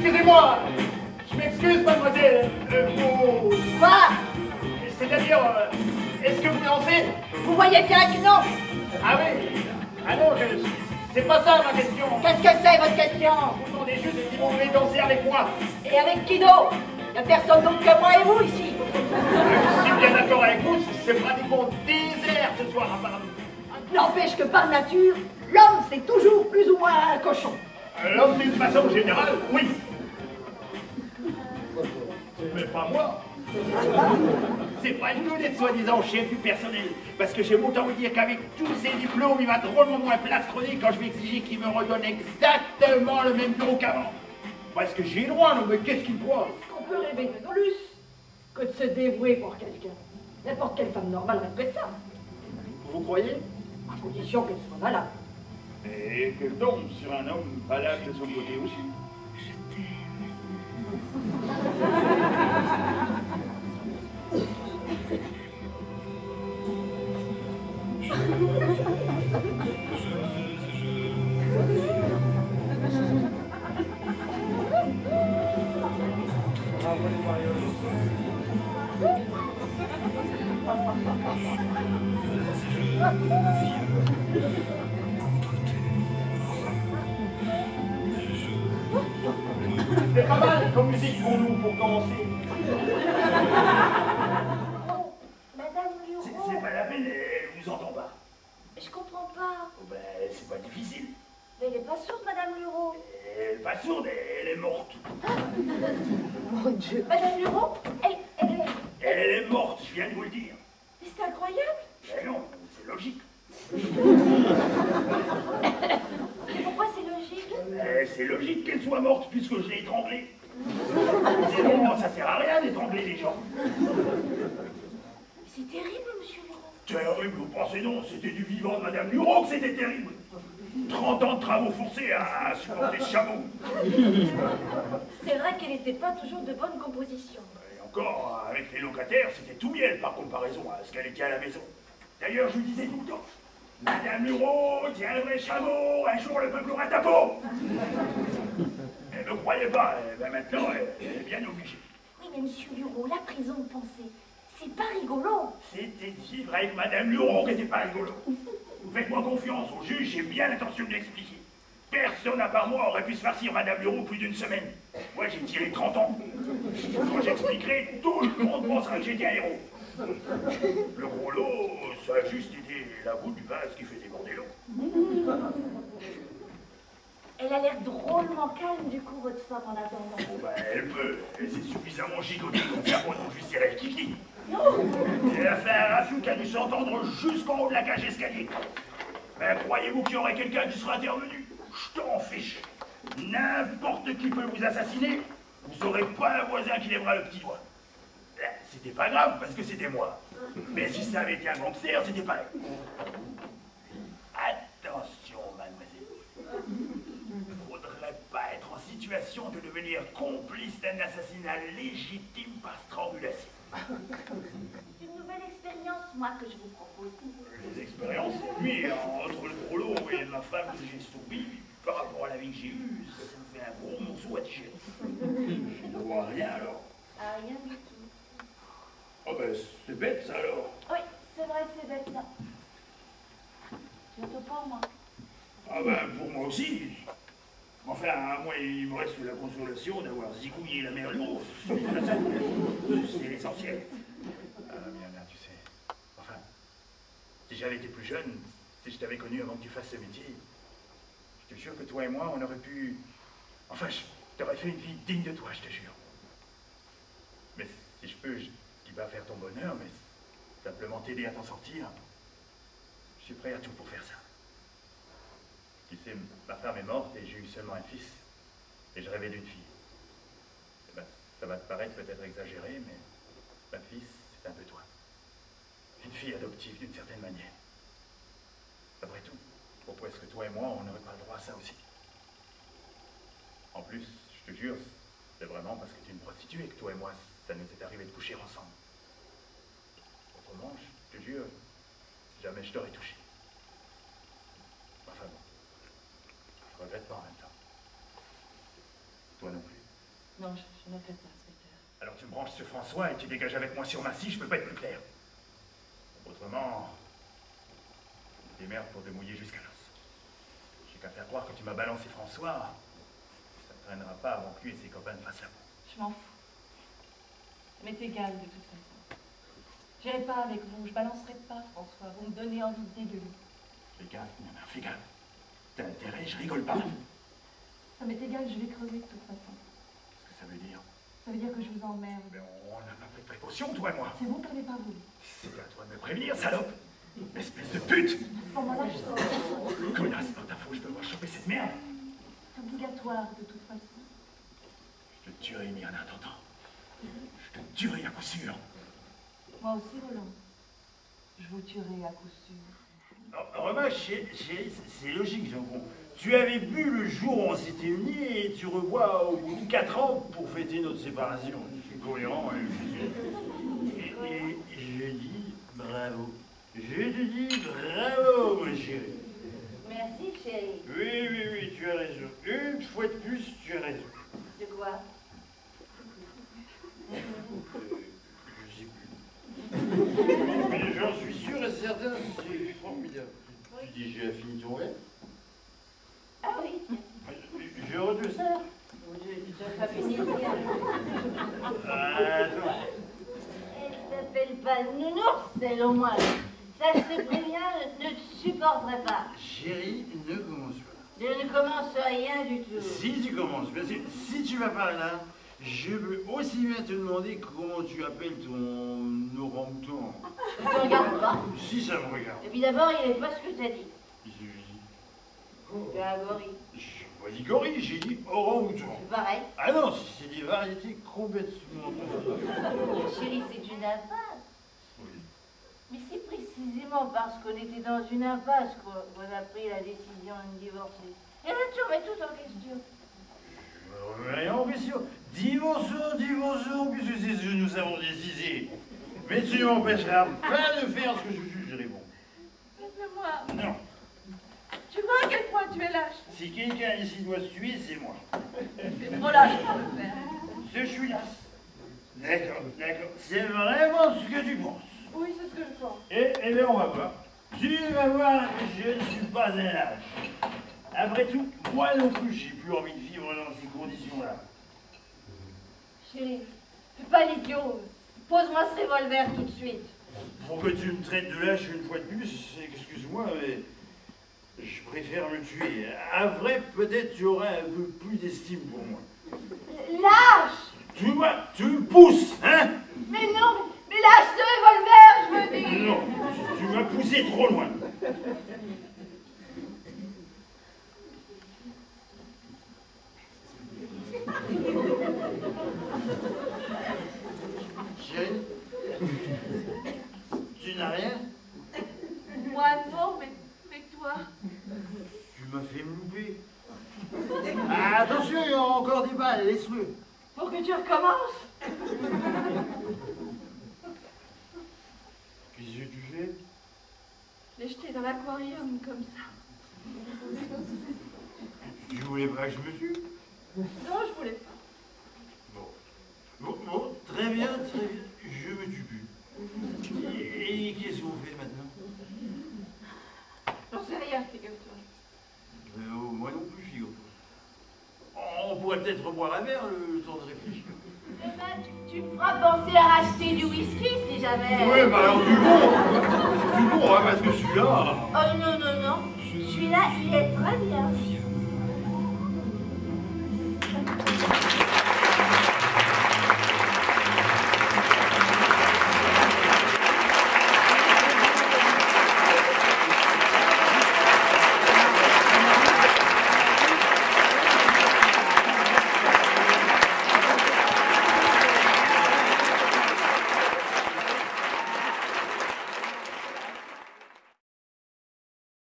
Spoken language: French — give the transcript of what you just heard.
Excusez-moi. Je m'excuse, mademoiselle. Quoi? C'est-à-dire, est-ce que vous dansez? Vous voyez bien que non. Ah oui. Ah non, c'est pas ça ma question. Qu'est-ce que c'est votre question? Vous demandez juste si vous voulez danser avec moi. Et avec qui d'autre? Il n'y a personne d'autre que moi et vous ici. Je suis bien d'accord avec vous, c'est pratiquement désert ce soir apparemment. N'empêche que par nature, l'homme c'est toujours plus ou moins un cochon. L'homme d'une façon générale, oui. Mais pas moi. C'est pas le tout d'être soi-disant chef du personnel. Parce que j'ai autant vous dire qu'avec tous ces diplômes, il va drôlement moins plastronner quand je vais exiger qu'il me redonne exactement le même bureau qu'avant. Parce que j'ai le droit, non mais qu'est-ce qu'il me croit? On peut rêver de Dolus que de se dévouer pour quelqu'un. N'importe quelle femme normale rêverait ça. Vous croyez? À condition qu'elle soit malade. Et qu'elle tombe sur un homme valable de son côté aussi. C'est pas mal comme musique pour nous, pour commencer. Madame Luron. C'est pas la peine, elle vous entend pas. Je comprends pas. Oh ben, c'est pas difficile. Mais elle est pas sourde, Madame Luron. Elle est pas sourde, elle est morte. Mon Dieu. Madame Luron, elle est... Elle est morte, je viens de vous le dire. Mais c'est incroyable. Mais non, c'est logique. Pourquoi c'est logique? C'est logique qu'elle soit morte puisque je l'ai étranglée. Sinon, ça sert à rien d'étrangler les gens. C'est terrible, monsieur Luron. Terrible, vous pensez non, c'était du vivant de Madame Luron que c'était terrible. 30 ans de travaux forcés à supporter ce chameau. C'est vrai qu'elle n'était pas toujours de bonne composition. Et encore, avec les locataires, c'était tout miel par comparaison à ce qu'elle était à la maison. D'ailleurs, je vous disais tout le temps, Madame Luron, tiens le vrai chameau, un jour le peuple aura ta peau. Elle ne me croyait pas, ben maintenant, elle est bien obligée. Oui, mais monsieur Luron, la prison, vous pensez, c'est pas rigolo. C'était vivre avec Madame Luron qui n'était pas rigolo. Faites-moi confiance, au juge, j'ai bien l'intention de l'expliquer. Personne à part moi aurait pu se farcir Madame Luron plus d'une semaine. Moi, j'ai tiré 30 ans. Quand j'expliquerai, tout le monde pensera que j'étais un héros. Le gros lot, ça a juste été la goutte du vase qui fait déborder l'eau. Elle a l'air drôlement calme, du coup, votre femme, en attendant. Bon, ben, elle peut. Elle s'est suffisamment gigotée pour faire moi non juste tirer le kiki. Elle a fait un rafut qui a dû s'entendre jusqu'en haut de la cage d'escalier. Ben, croyez-vous qu'il y aurait quelqu'un qui serait intervenu? Je t'en fiche. N'importe qui peut vous assassiner. Vous n'aurez pas un voisin qui lèvera le petit doigt. C'était pas grave parce que c'était moi. Mais si ça avait été un gangster, c'était pareil. Attention, mademoiselle. Faudrait pas être en situation de devenir complice d'un assassinat légitime par strangulation. C'est une nouvelle expérience, moi, que je vous propose. Les expériences, oui, entre le gros lot et ma femme que j'ai souris, par rapport à la vie que j'ai eue, ça me fait un gros morceau à digérer. Je ne vois rien alors. Ah, rien du tout. Oh ben, c'est bête ça alors. Oui, c'est vrai que c'est bête, ça. Surtout pour moi. Ah ben, pour moi aussi. Enfin, moi, il me reste la consolation d'avoir zigouillé la mère Luron. C'est l'essentiel. Bien, tu sais. Enfin, si j'avais été plus jeune, si je t'avais connu avant que tu fasses ce métier, je te jure que toi et moi, on aurait pu... Enfin, je t'aurais fait une vie digne de toi, je te jure. Mais si je peux, je dis pas faire ton bonheur, mais simplement t'aider à t'en sortir. Je suis prêt à tout pour faire ça. Tu sais, ma femme est morte et j'ai eu seulement un fils. Et je rêvais d'une fille. Eh ben, ça va te paraître peut-être exagéré, mais ma fille, c'est un peu toi. Une fille adoptive d'une certaine manière. Après tout, pourquoi est-ce que toi et moi, on n'aurait pas le droit à ça aussi? En plus, je te jure, c'est vraiment parce que tu es une prostituée que toi et moi, ça nous est arrivé de coucher ensemble. Autrement, je te jure, jamais je t'aurais touché. Enfin bon, je regrette pas en même temps. Toi non plus. Non, je ne fais pas, inspecteur. Alors tu me branches ce François et tu dégages avec moi sur Massy, je peux pas être plus clair. Autrement, démerde pour te mouiller jusqu'à l'os. J'ai qu'à faire croire que tu m'as balancé François. Ça ne traînera pas avant que lui et ses copains ne fassent la peau. Je m'en fous. Ça m'est égal de toute façon. J'irai pas avec vous, je balancerai pas François. Vous me donnez envie de lui. Fais gaffe, Nana, fais gaffe. T'as intérêt, je rigole pas. Ça m'est égal, je vais crever de toute façon. Qu'est-ce que ça veut dire? Ça veut dire que je vous emmerde. Mais on n'a pas pris de précaution, toi et moi. C'est vous qui n'avez pas voulu. C'est à toi de me prévenir, salope. Espèce de pute. À ce moment-là, je serai Connasse, par ta faute, je peux voir choper cette merde. c'est obligatoire de toute façon. Je te tuerai, Myrna, t'entends? Je te tuerai à coup sûr. Moi aussi, Roland. Je vous tuerai à coup sûr. Remarque, c'est logique, Jean. Tu avais bu le jour où on s'était unis et tu revois au bout de 4 ans pour fêter notre séparation. C'est cohérent, hein. Et je dis bravo. Je te dis bravo, mon chéri. Merci, chérie. Oui, tu as raison. Une fois de plus, tu as raison. De quoi? Je sais plus. Mais j'en suis sûr et certain, c'est formidable. Tu dis, j'ai fini ton verre? Ah oui. Je redouce. Je pas fini. Attends. Elle s'appelle pas Nounours, elle au moins. Ça, je te préviens, ne te supporterai pas. Chérie, ne commence pas. Je ne commence rien du tout. Si tu commences, parce que si tu vas par là, je peux aussi bien te demander comment tu appelles ton orang-outan. Tu ne regardes pas. Si ça me regarde. Et puis d'abord, il n'est pas ce que tu as dit. Qu'est-ce que je dis? Tu as un gorille. J'ai pas dit gorille, j'ai dit orang-outan. C'est pareil. Ah non, c'est des variétés complètement... Chérie, c'est une impasse. Oui. Mais c'est précisément parce qu'on était dans une impasse qu'on a pris la décision de divorcer. Et là, tu remets tout en question. Je me remets rien en question. Divorçons, puisque c'est ce que nous avons décidé. Mais tu ne m'empêcheras pas de faire ce que je jugerai bon. Mais moi, Non. tu vois à quel point tu es lâche. Si quelqu'un ici doit se tuer, c'est moi. C'est trop lâche pour le faire. Je suis là. D'accord. C'est vraiment ce que tu penses. Oui, c'est ce que je pense. Eh bien, on va voir. Tu vas voir que je ne suis pas un lâche. Après tout, moi non plus, j'ai plus envie de vivre dans ces conditions-là. Chérie, fais pas l'idiot. Pose-moi ce revolver tout de suite. Pour que tu me traites de lâche une fois de plus, excuse-moi, mais je préfère me tuer. Après, peut-être tu aurais un peu plus d'estime pour moi. Lâche! Tu me pousses, hein? Mais non, mais lâche ce revolver, je me dis! Non, tu m'as poussé trop loin. Chérie, tu n'as rien? Moi non, mais toi. Tu m'as fait me louper. Ah, attention, il y a encore des balles, laisse-le. Pour que tu recommences? Qu'est-ce que tu fais? Je l'ai jeté dans l'aquarium comme ça. Tu voulais pas que je me tue? Non, je voulais pas. Bon, très bien, je me tue plus. Et qu'est-ce qu'on fait maintenant? J'en sais rien, figure-toi. Moi non plus, figure-toi. On pourrait peut-être boire un verre le temps de réfléchir. Eh ben, tu me feras penser à racheter du whisky si jamais. Ouais, bah alors du bon, hein, parce que celui-là... Oh non, celui-là, il est très bien.